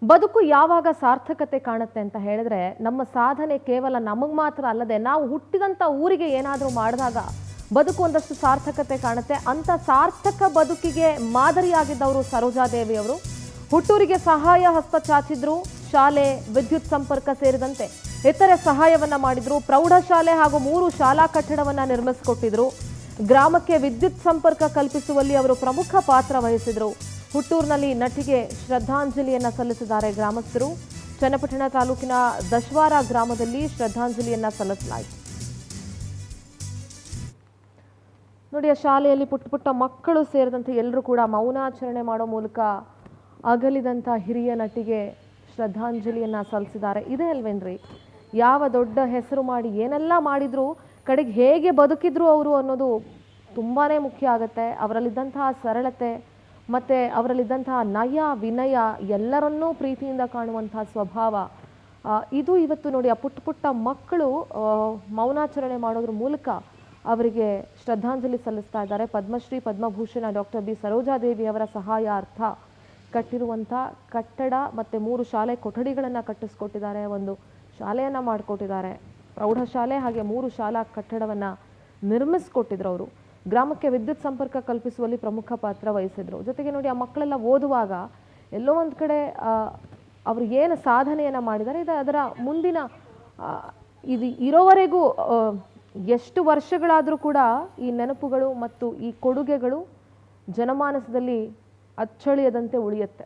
ಬದುಕು ಯಾವಾಗ ಸಾರ್ಥಕತೆ ಕಾಣುತ್ತೆ ಅಂತ ಹೇಳಿದ್ರೆ ನಮ್ಮ ಸಾಧನೆ ಕೇವಲ ನಮಗೆ ಮಾತ್ರ ಅಲ್ಲದೆ ನಾವು ಹುಟ್ಟಿದಂತ ಊರಿಗೆ ಏನಾದರೂ ಮಾಡಿದಾಗ ಬದುಕು ಒಂದಷ್ಟು ಸಾರ್ಥಕತೆ ಕಾಣುತ್ತೆ. ಅಂತ ಸಾರ್ಥಕ ಬದುಕಿಗೆ ಮಾದರಿಯಾಗಿದ್ದವರು ಸರೋಜಾದೇವಿ ಅವರು. ಹುಟ್ಟೂರಿಗೆ ಸಹಾಯ ಹಸ್ತ ಚಾಚಿದ್ರು, ಶಾಲೆ, ವಿದ್ಯುತ್ ಸಂಪರ್ಕ ಸೇರಿದಂತೆ ಇತರೆ ಸಹಾಯವನ್ನ ಮಾಡಿದ್ರು. ಪ್ರೌಢಶಾಲೆ ಹಾಗೂ 3 ಶಾಲಾ ಕಟ್ಟಡವನ್ನ ನಿರ್ಮಿಸಿಕೊಟ್ಟಿದ್ರು. ಗ್ರಾಮಕ್ಕೆ ವಿದ್ಯುತ್ ಸಂಪರ್ಕ ಕಲ್ಪಿಸುವಲ್ಲಿ ಅವರು ಪ್ರಮುಖ ಪಾತ್ರ ವಹಿಸಿದ್ರು. ಹುಟ್ಟೂರಿನಲ್ಲಿ ನಟಿಗೆ ಶ್ರದ್ಧಾಂಜಲಿಯನ್ನ ಸಲ್ಲಿಸಿದ್ದಾರೆ ಗ್ರಾಮಸ್ಥರು. ಚನ್ನಪಟ್ಟಣ ತಾಲೂಕಿನ ದಶವಾರ ಗ್ರಾಮದಲ್ಲಿ ಶ್ರದ್ಧಾಂಜಲಿಯನ್ನ ಸಲ್ಲಿಸಲಾಯಿತು. ನೋಡಿ, ಆ ಶಾಲೆಯಲ್ಲಿ ಪುಟ್ಟ ಮಕ್ಕಳು ಸೇರಿದಂತೆ ಎಲ್ಲರೂ ಕೂಡ ಮೌನಾಚರಣೆ ಮಾಡೋ ಮೂಲಕ ಅಗಲಿದಂಥ ಹಿರಿಯ ನಟಿಗೆ ಶ್ರದ್ಧಾಂಜಲಿಯನ್ನ ಸಲ್ಲಿಸಿದ್ದಾರೆ. ಇದೇ ಅಲ್ವೇನ್ರಿ, ಯಾವ ದೊಡ್ಡ ಹೆಸರು ಮಾಡಿ ಏನೆಲ್ಲ ಮಾಡಿದ್ರು ಕಡೆಗೆ ಹೇಗೆ ಬದುಕಿದ್ರು ಅವರು ಅನ್ನೋದು ತುಂಬಾನೇ ಮುಖ್ಯ ಆಗುತ್ತೆ. ಅವರಲ್ಲಿದ್ದಂತಹ ಸರಳತೆ ಮತ್ತು ಅವರಲ್ಲಿದ್ದಂತಹ ನಯ ವಿನಯ, ಎಲ್ಲರನ್ನೂ ಪ್ರೀತಿಯಿಂದ ಕಾಣುವಂತಹ ಸ್ವಭಾವ, ಇದು ಇವತ್ತು ನೋಡಿ ಆ ಪುಟ್ಟ ಮಕ್ಕಳು ಮೌನಾಚರಣೆ ಮಾಡೋದ್ರ ಮೂಲಕ ಅವರಿಗೆ ಶ್ರದ್ಧಾಂಜಲಿ ಸಲ್ಲಿಸ್ತಾ ಇದ್ದಾರೆ. ಪದ್ಮಶ್ರೀ ಪದ್ಮಭೂಷಣ ಡಾಕ್ಟರ್ ಬಿ ಸರೋಜಾದೇವಿ ಅವರ ಸಹಾಯಾರ್ಥ ಕಟ್ಟಿರುವಂಥ ಕಟ್ಟಡ ಮತ್ತು 3 ಶಾಲೆ ಕೊಠಡಿಗಳನ್ನು ಕಟ್ಟಿಸ್ಕೊಟ್ಟಿದ್ದಾರೆ. ಒಂದು ಶಾಲೆಯನ್ನು ಮಾಡಿಕೊಟ್ಟಿದ್ದಾರೆ, ಪ್ರೌಢಶಾಲೆ, ಹಾಗೆ 3 ಶಾಲಾ ಕಟ್ಟಡವನ್ನು ನಿರ್ಮಿಸ್ಕೊಟ್ಟಿದ್ರು ಅವರು. ಗ್ರಾಮಕ್ಕೆ ವಿದ್ಯುತ್ ಸಂಪರ್ಕ ಕಲ್ಪಿಸುವಲ್ಲಿ ಪ್ರಮುಖ ಪಾತ್ರ ವಹಿಸಿದ್ರು. ಜೊತೆಗೆ ನೋಡಿ, ಆ ಮಕ್ಕಳೆಲ್ಲ ಓದುವಾಗ ಎಲ್ಲೋ ಒಂದು ಕಡೆ ಅವರು ಏನು ಸಾಧನೆಯನ್ನು ಮಾಡಿದ್ದಾರೆ ಇದು ಅದರ ಮುಂದಿನ ಇದು ಇರೋವರೆಗೂ ಎಷ್ಟು ವರ್ಷಗಳಾದರೂ ಕೂಡ ಈ ನೆನಪುಗಳು ಮತ್ತು ಈ ಕೊಡುಗೆಗಳು ಜನಮಾನಸದಲ್ಲಿ ಅಚ್ಚಳಿಯದಂತೆ ಉಳಿಯುತ್ತೆ.